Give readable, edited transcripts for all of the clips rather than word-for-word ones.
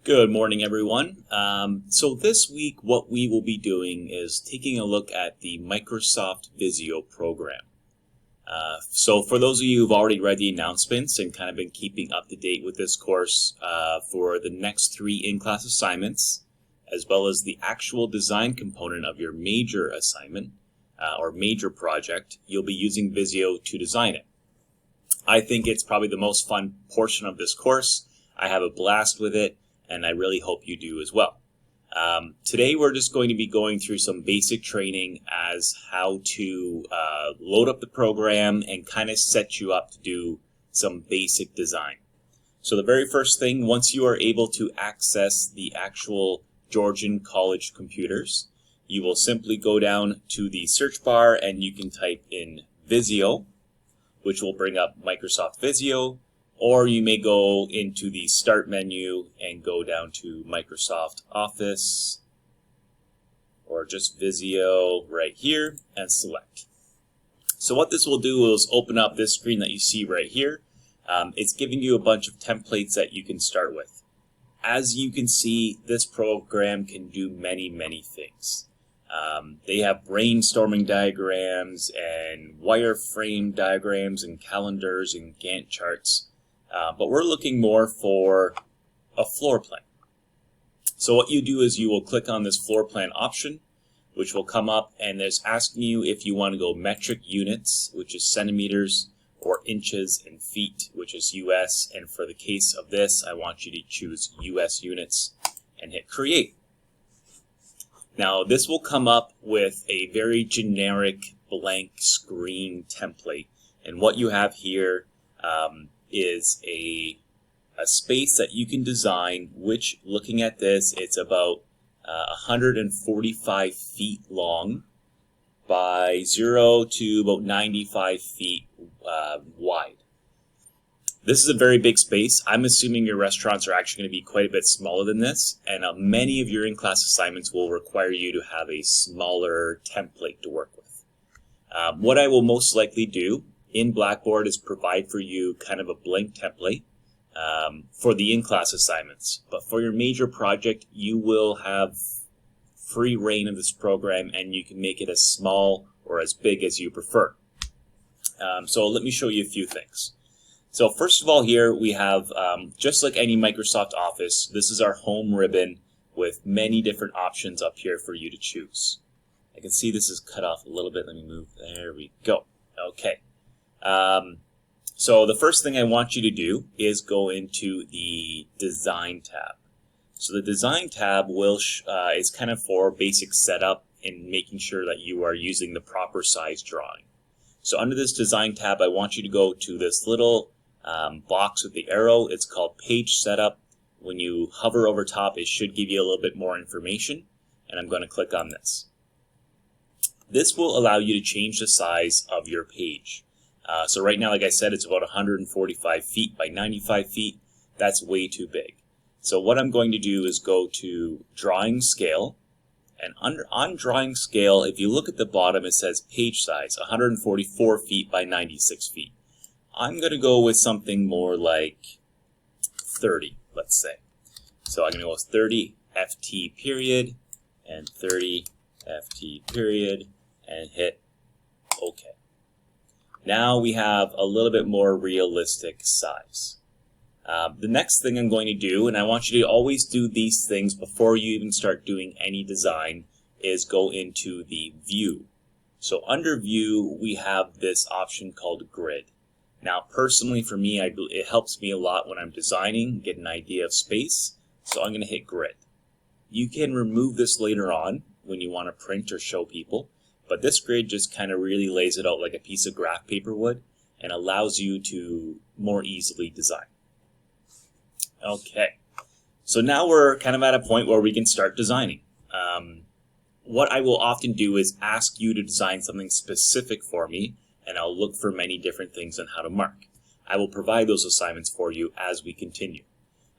Good morning, everyone. So this week, what we will be doing is taking a look at the Microsoft Visio program. So for those of you who've already read the announcements and kind of been keeping up to date with this course, for the next 3 in-class assignments, as well as the actual design component of your major assignment or major project, you'll be using Visio to design it. I think it's probably the most fun portion of this course. I have a blast with it, and I really hope you do as well. Today we're just going to be going through some basic training as how to load up the program and kind of set you up to do some basic design. So the very first thing, once you are able to access the actual Georgian College computers, you will simply go down to the search bar and you can type in Visio, which will bring up Microsoft Visio. Or you may go into the Start menu and go down to Microsoft Office, or just Visio right here, and select. So what this will do is open up this screen that you see right here. It's giving you a bunch of templates that you can start with. As you can see, this program can do many things. They have brainstorming diagrams and wireframe diagrams and calendars and Gantt charts. But we're looking more for a floor plan. So what you do is you will click on this floor plan option, which will come up, and it's asking you if you want to go metric units, which is centimeters, or inches and feet, which is US. And for the case of this, I want you to choose US units and hit create. Now this will come up with a very generic blank screen template. And what you have here is a space that you can design, which, looking at this, it's about 145 feet long by 0 to about 95 feet wide. This is a very big space. I'm assuming your restaurants are actually going to be quite a bit smaller than this, and many of your in-class assignments will require you to have a smaller template to work with. What I will most likely do in Blackboard is provide for you kind of a blank template for the in-class assignments. But for your major project, you will have free reign of this program, and you can make it as small or as big as you prefer. So let me show you a few things. So first of all, here we have, just like any Microsoft Office, this is our home ribbon with many different options up here for you to choose. I can see this is cut off a little bit. Let me move. There we go. Okay. So the first thing I want you to do is go into the Design tab. So the Design tab is kind of for basic setup and making sure that you are using the proper size drawing. So under this Design tab, I want you to go to this little box with the arrow. It's called Page Setup. When you hover over top, it should give you a little bit more information, and I'm going to click on this. This will allow you to change the size of your page. So right now, like I said, it's about 145 feet by 95 feet. That's way too big. So what I'm going to do is go to Drawing Scale. And on Drawing Scale, if you look at the bottom, it says Page Size, 144 feet by 96 feet. I'm going to go with something more like 30, let's say. So I'm going to go with 30 FT period and 30 FT period and hit OK. Now we have a little bit more realistic size. The next thing I'm going to do, and I want you to always do these things before you even start doing any design, is go into the View. So under View, we have this option called Grid. Now personally for me, it helps me a lot when I'm designing, get an idea of space, so I'm going to hit Grid. You can remove this later on when you want to print or show people. But this grid just kind of really lays it out like a piece of graph paper would and allows you to more easily design. Okay, so now we're kind of at a point where we can start designing. What I will often do is ask you to design something specific for me, and I'll look for many different things on how to mark. I will provide those assignments for you as we continue.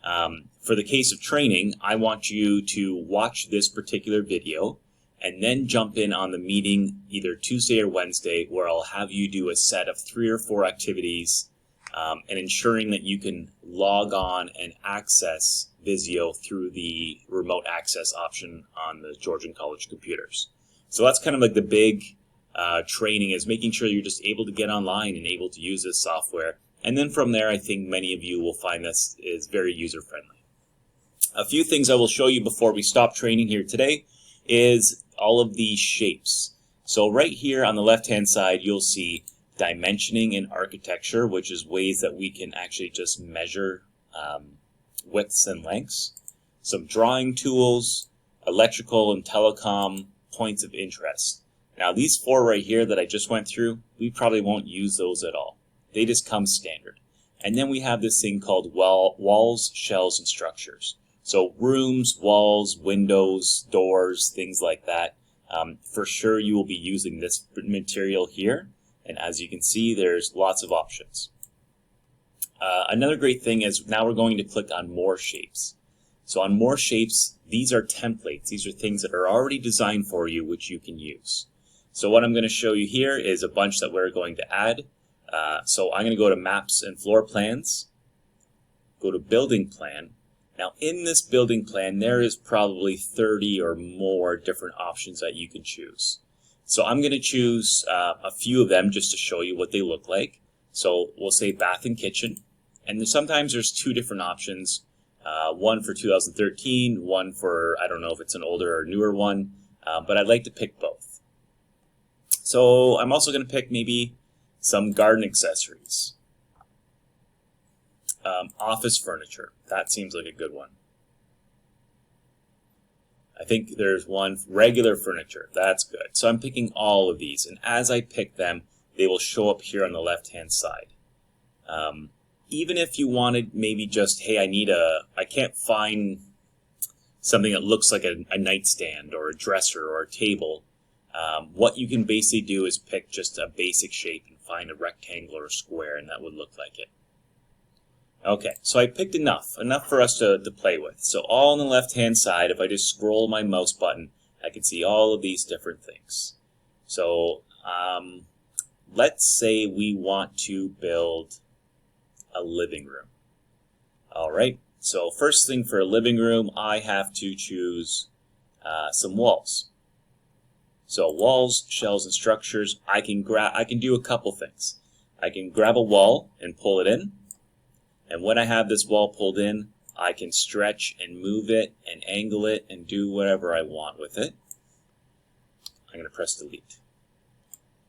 For the case of training, I want you to watch this particular video and then jump in on the meeting either Tuesday or Wednesday, where I'll have you do a set of 3 or 4 activities and ensuring that you can log on and access Visio through the remote access option on the Georgian College computers. So that's kind of like the big training, is making sure you're just able to get online and able to use this software. And then from there, I think many of you will find this is very user-friendly. A few things I will show you before we stop training here today is all of these shapes. So right here on the left-hand side, you'll see dimensioning and architecture, which is ways that we can actually just measure widths and lengths. Some drawing tools, electrical and telecom, points of interest. Now these four right here that I just went through, we probably won't use those at all. They just come standard. And then we have this thing called walls, shells, and structures. So rooms, walls, windows, doors, things like that. For sure you will be using this material here. And as you can see, there's lots of options. Another great thing is now we're going to click on more shapes. So on more shapes, these are templates. These are things that are already designed for you, which you can use. So what I'm going to show you here is a bunch that we're going to add. So I'm going to go to Maps and Floor Plans, go to Building Plan. Now in this building plan, there is probably 30 or more different options that you can choose. So I'm going to choose a few of them just to show you what they look like. So we'll say bath and kitchen. And sometimes there's two different options. One for 2013, one for, I don't know if it's an older or newer one, but I'd like to pick both. So I'm also going to pick maybe some garden accessories. Office furniture, that seems like a good one. I think there's one, regular furniture, that's good. So I'm picking all of these, and as I pick them, they will show up here on the left-hand side. Even if you wanted maybe just, hey, I can't find something that looks like a nightstand or a dresser or a table, what you can basically do is pick just a basic shape and find a rectangle or a square, and that would look like it. Okay, so I picked enough for us to play with. So all on the left-hand side, if I just scroll my mouse button, I can see all of these different things. So let's say we want to build a living room. All right, so first thing for a living room, I have to choose some walls. So walls, shells, and structures, I can do a couple things. I can grab a wall and pull it in. And when I have this wall pulled in, I can stretch and move it and angle it and do whatever I want with it. I'm going to press delete.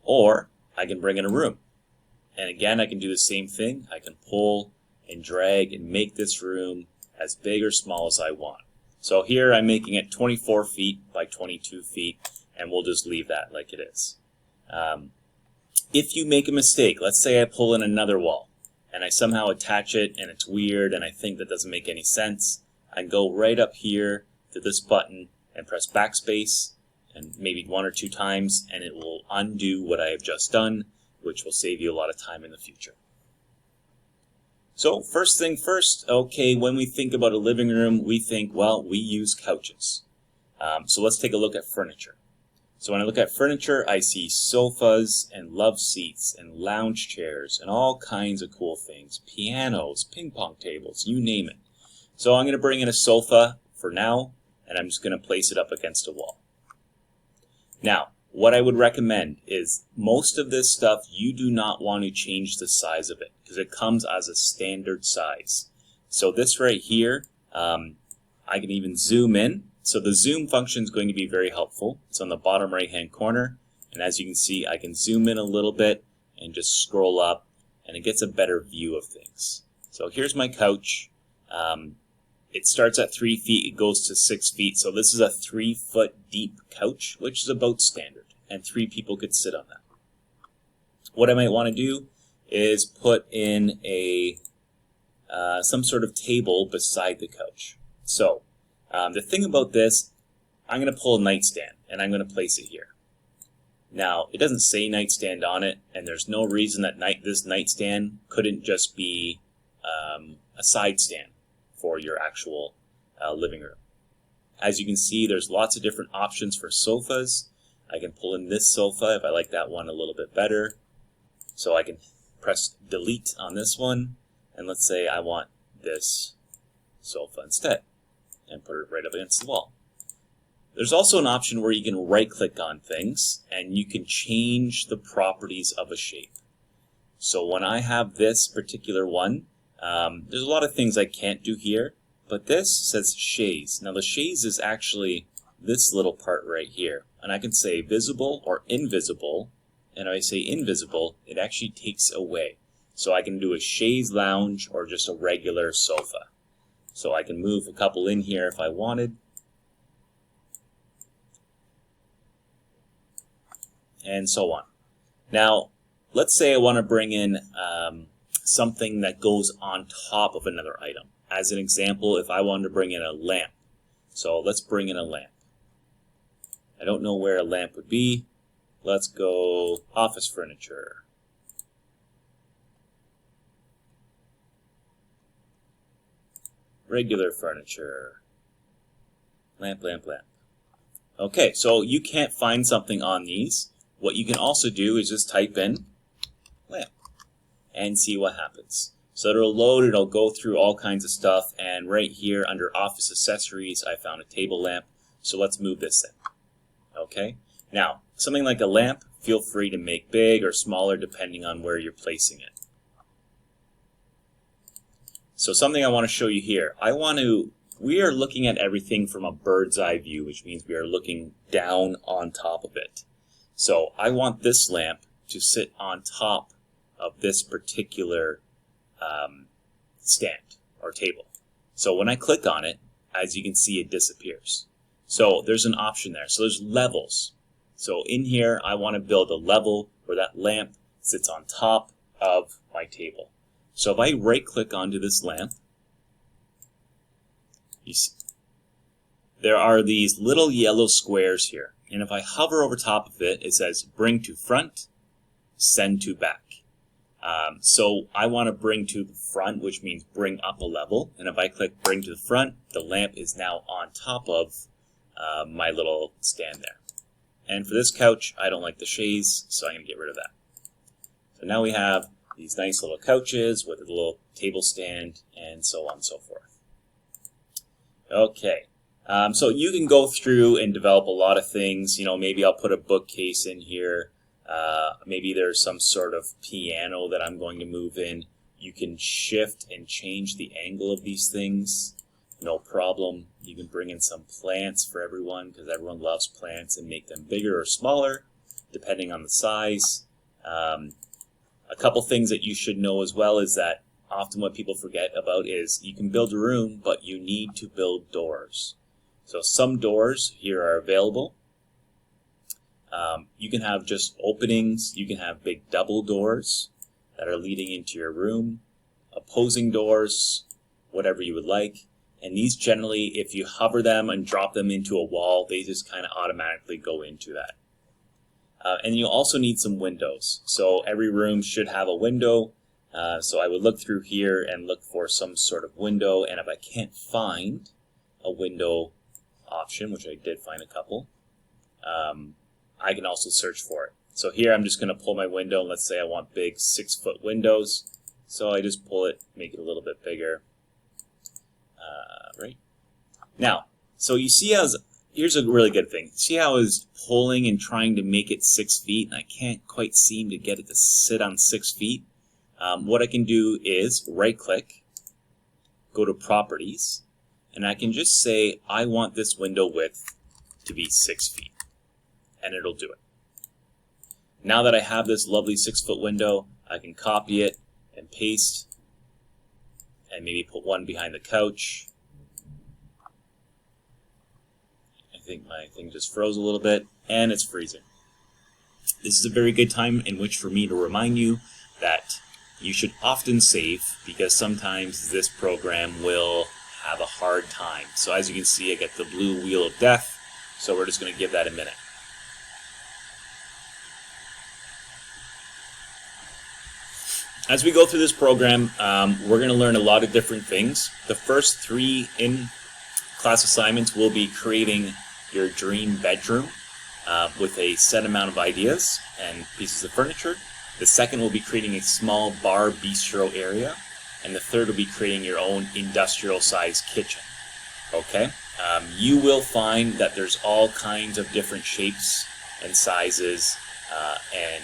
Or I can bring in a room. And again, I can do the same thing. I can pull and drag and make this room as big or small as I want. So here I'm making it 24 feet by 22 feet, and we'll just leave that like it is. If you make a mistake, let's say I pull in another wall, and I somehow attach it and it's weird and I think that doesn't make any sense, I can go right up here to this button and press backspace and maybe 1 or 2 times, and it will undo what I have just done, which will save you a lot of time in the future. So first thing first, okay, when we think about a living room, we think, well, we use couches. So let's take a look at furniture. So when I look at furniture, I see sofas and love seats and lounge chairs and all kinds of cool things. Pianos, ping pong tables, you name it. So I'm going to bring in a sofa for now, and I'm just going to place it up against a wall. Now, what I would recommend is most of this stuff, you do not want to change the size of it because it comes as a standard size. So this right here, I can even zoom in. So the zoom function is going to be very helpful. It's on the bottom right-hand corner, and as you can see, I can zoom in a little bit and just scroll up, and it gets a better view of things. So here's my couch. It starts at 3 feet, it goes to 6 feet, so this is a 3-foot deep couch, which is about standard, and 3 people could sit on that. What I might want to do is put in a some sort of table beside the couch. So the thing about this, I'm going to pull a nightstand and I'm going to place it here. Now, it doesn't say nightstand on it, and there's no reason that this nightstand couldn't just be a side stand for your actual living room. As you can see, there's lots of different options for sofas. I can pull in this sofa if I like that one a little bit better. So I can press delete on this one, and let's say I want this sofa instead, and put it right up against the wall. There's also an option where you can right-click on things, and you can change the properties of a shape. So when I have this particular one, there's a lot of things I can't do here, but this says shades. Now the shades is actually this little part right here, and I can say visible or invisible, and if I say invisible, it actually takes away. So I can do a chaise lounge or just a regular sofa. So I can move a couple in here if I wanted. And so on. Now, let's say I want to bring in something that goes on top of another item. As an example, if I wanted to bring in a lamp. So let's bring in a lamp. I don't know where a lamp would be. Let's go office furniture. Regular furniture. Lamp, lamp, lamp. Okay, so you can't find something on these. What you can also do is just type in lamp and see what happens. So it'll load, it'll go through all kinds of stuff, and right here under office accessories I found a table lamp. So let's move this in. Okay, now something like a lamp, feel free to make big or smaller depending on where you're placing it. So something I want to show you here, we are looking at everything from a bird's eye view, which means we are looking down on top of it. So I want this lamp to sit on top of this particular stand or table. So when I click on it, as you can see, it disappears. So there's an option there. So there's levels. So in here, I want to build a level where that lamp sits on top of my table. So if I right-click onto this lamp, you see, there are these little yellow squares here. And if I hover over top of it, it says bring to front, send to back. So I want to bring to the front, which means bring up a level. And if I click bring to the front, the lamp is now on top of my little stand there. And for this couch, I don't like the chaise, so I'm going to get rid of that. So now we have these nice little couches with a little table stand and so on and so forth. Okay. So you can go through and develop a lot of things. You know, maybe I'll put a bookcase in here. Maybe there's some sort of piano that I'm going to move in. You can shift and change the angle of these things. No problem. You can bring in some plants for everyone because everyone loves plants, and make them bigger or smaller depending on the size. A couple things that you should know as well is that often what people forget about is you can build a room, but you need to build doors. So some doors here are available. You can have just openings. You can have big double doors that are leading into your room, opposing doors, whatever you would like. And these generally, if you hover them and drop them into a wall, they just kind of automatically go into that. And you also need some windows. So every room should have a window. So I would look through here and look for some sort of window. And if I can't find a window option, which I did find a couple, I can also search for it. So here I'm just going to pull my window, and let's say I want big 6-foot windows. So I just pull it, make it a little bit bigger. Right? Now, so you see here's a really good thing. See how I was pulling and trying to make it 6 feet, and I can't quite seem to get it to sit on 6 feet? What I can do is right-click, go to Properties, and I can just say I want this window width to be 6 feet. And it'll do it. Now that I have this lovely 6-foot window, I can copy it and paste and maybe put one behind the couch. I think my thing just froze a little bit, and it's freezing. This is a very good time in which for me to remind you that you should often save, because sometimes this program will have a hard time. So as you can see, I get the blue wheel of death, so we're just going to give that a minute. As we go through this program, we're going to learn a lot of different things. The first 3 in-class assignments will be creating your dream bedroom with a set amount of ideas and pieces of furniture. The second will be creating a small bar bistro area. And the third will be creating your own industrial-sized kitchen. Okay? You will find that there's all kinds of different shapes and sizes and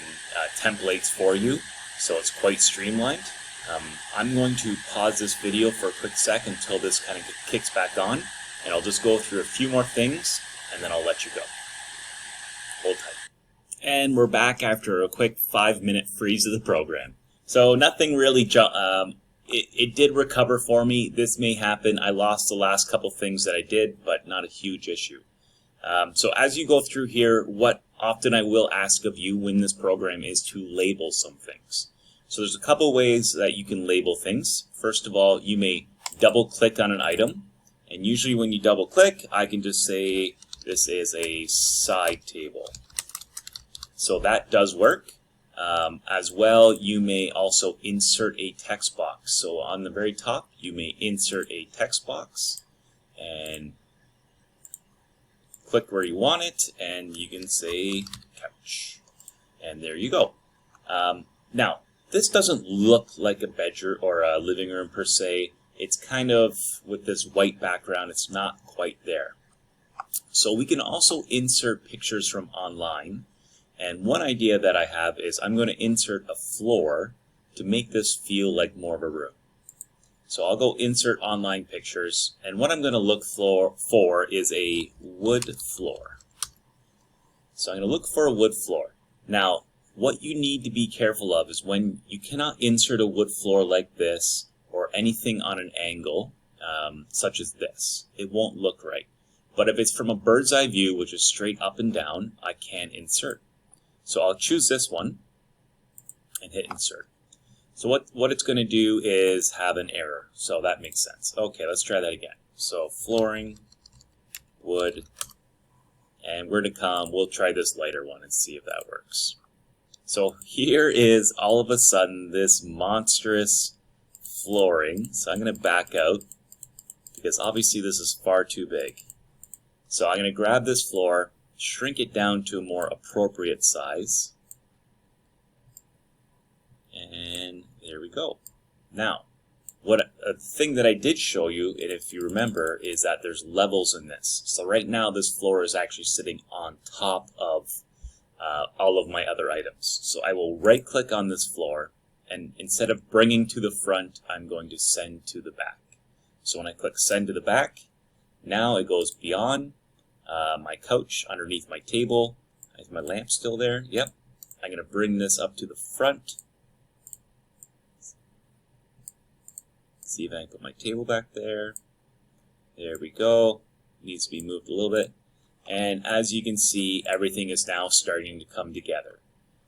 templates for you, so it's quite streamlined. I'm going to pause this video for a quick sec until this kind of kicks back on, and I'll just go through a few more things, and then I'll let you go. Hold tight. And we're back after a quick 5-minute freeze of the program. So nothing really It did recover for me. This may happen. I lost the last couple things that I did, but not a huge issue. So as you go through here, what often I will ask of you when this program is to label some things. So there's a couple ways that you can label things. First of all, you may double click on an item. And usually when you double click, I can just say this is a side table. So that does work. As well, you may also insert a text box. So on the very top, you may insert a text box and click where you want it, and you can say couch. And there you go. Now, this doesn't look like a bedroom or a living room per se. It's kind of, with this white background, it's not quite there. So we can also insert pictures from online. And one idea that I have is I'm going to insert a floor to make this feel like more of a room. So I'll go insert online pictures, and what I'm going to look for is a wood floor. So I'm going to look for a wood floor. Now, what you need to be careful of is when you cannot insert a wood floor like this or anything on an angle, such as this. It won't look right. But if it's from a bird's eye view, which is straight up and down, I can insert. So I'll choose this one and hit insert. So what it's going to do is have an error. So that makes sense. Okay, let's try that again. So flooring, wood, and we're going to we'll try this lighter one and see if that works. So here is all of a sudden this monstrous flooring. So I'm going to back out because obviously this is far too big. So I'm going to grab this floor, shrink it down to a more appropriate size, and there we go. Now, a thing that I did show you, and if you remember, is that there's levels in this. So right now this floor is actually sitting on top of all of my other items. So I will right click on this floor, and instead of bringing to the front, I'm going to send to the back. So when I click send to the back, now it goes beyond my couch, underneath my table. Is my lamp still there? Yep. I'm going to bring this up to the front. See if I can put my table back there. There we go. Needs to be moved a little bit. And as you can see, everything is now starting to come together.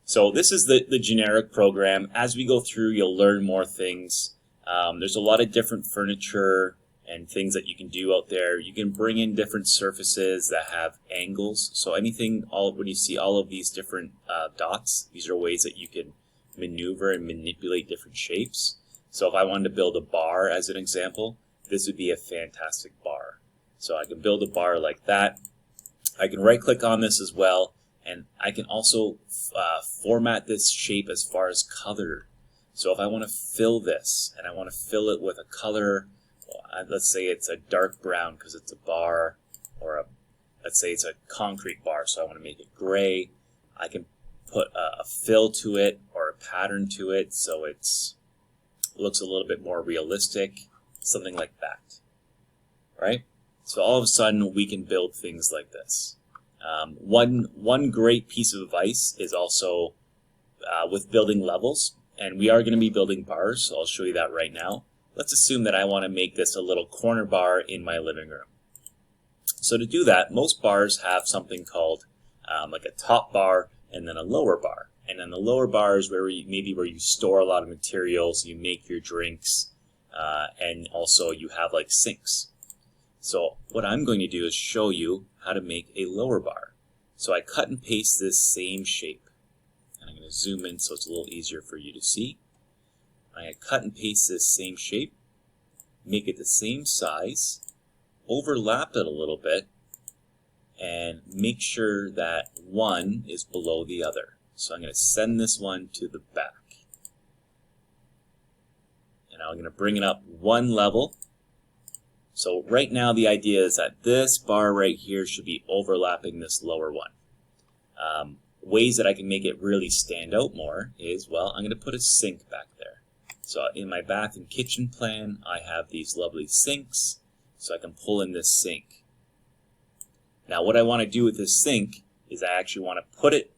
So this is the generic program. As we go through, you'll learn more things. There's a lot of different furniture and things that you can do out there. You can bring in different surfaces that have angles. So anything, when you see all of these different dots, these are ways that you can maneuver and manipulate different shapes. So if I wanted to build a bar as an example, this would be a fantastic bar. So I can build a bar like that. I can right click on this as well, and I can also format this shape as far as color. So if I want to fill this and I want to fill it with a color, let's say it's a dark brown because it's a bar, or let's say it's a concrete bar, so I want to make it gray. I can put a fill to it or a pattern to it so it looks a little bit more realistic, something like that, right? So all of a sudden we can build things like this. One great piece of advice is also with building levels, and we are going to be building bars, so I'll show you that right now. Let's assume that I want to make this a little corner bar in my living room. So to do that, most bars have something called like a top bar and then a lower bar. And then the lower bar is where you store a lot of materials, you make your drinks, and also you have like sinks. So what I'm going to do is show you how to make a lower bar. So I cut and paste this same shape. And I'm going to zoom in so it's a little easier for you to see. I cut and paste this same shape, make it the same size, overlap it a little bit, and make sure that one is below the other. So I'm going to send this one to the back. And I'm going to bring it up one level. So right now the idea is that this bar right here should be overlapping this lower one. Ways that I can make it really stand out more is, well, I'm going to put a sink back there. So in my bath and kitchen plan, I have these lovely sinks, so I can pull in this sink. Now what I want to do with this sink is I actually want to put it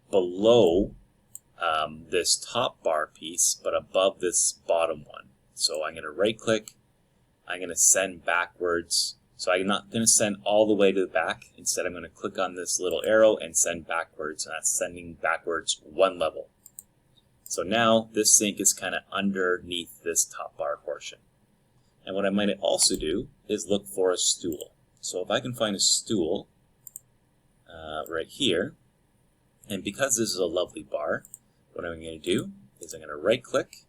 below this top bar piece, but above this bottom one. So I'm going to right click, I'm going to send backwards. So I'm not going to send all the way to the back. Instead, I'm going to click on this little arrow and send backwards. And that's sending backwards one level. So now this sink is kind of underneath this top bar portion. And what I might also do is look for a stool. So if I can find a stool right here, and because this is a lovely bar, what I'm going to do is I'm going to right click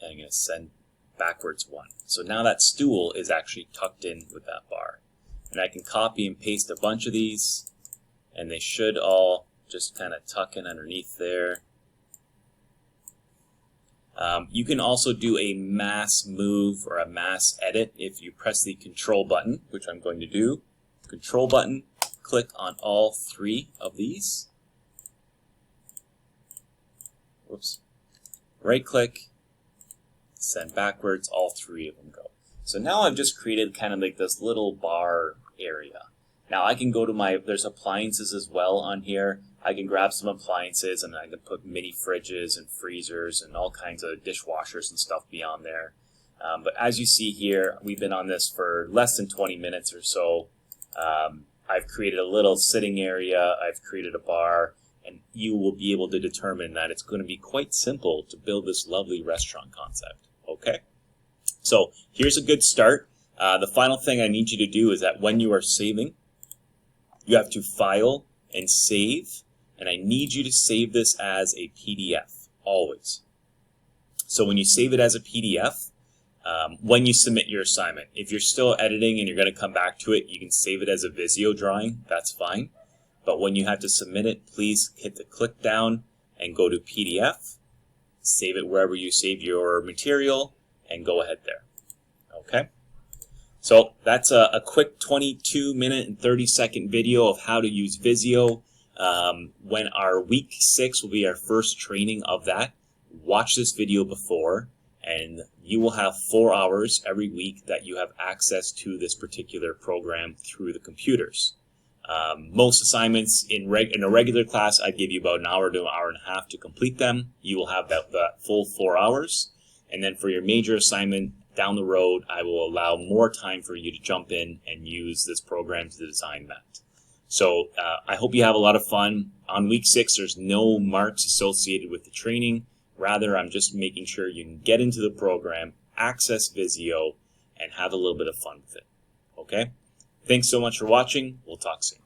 and I'm going to send backwards one. So now that stool is actually tucked in with that bar. And I can copy and paste a bunch of these, and they should all just kind of tuck in underneath there. You can also do a mass move or a mass edit if you press the control button, which I'm going to do. Control button, click on all three of these. Whoops. Right click, send backwards, all three of them go. So now I've just created kind of like this little bar area. Now I can go to there's appliances as well on here. I can grab some appliances and I can put mini fridges and freezers and all kinds of dishwashers and stuff beyond there. But as you see here, we've been on this for less than 20 minutes or so. I've created a little sitting area, I've created a bar, and you will be able to determine that it's going to be quite simple to build this lovely restaurant concept. Okay? So here's a good start. The final thing I need you to do is that when you are saving, you have to file and save, and I need you to save this as a PDF, always. So when you save it as a PDF, when you submit your assignment, if you're still editing and you're going to come back to it, you can save it as a Visio drawing, that's fine. But when you have to submit it, please hit the click down and go to PDF, save it wherever you save your material, and go ahead there. Okay? So that's a quick 22-minute and 30-second video of how to use Visio. When our week 6 will be our first training of that, watch this video before, and you will have 4 hours every week that you have access to this particular program through the computers. Most assignments in a regular class, I'd give you about an hour to an hour and a half to complete them. You will have that full 4 hours. And then for your major assignment down the road, I will allow more time for you to jump in and use this program to design that. So I hope you have a lot of fun. On week 6, there's no marks associated with the training. Rather, I'm just making sure you can get into the program, access Visio, and have a little bit of fun with it. Okay? Thanks so much for watching. We'll talk soon.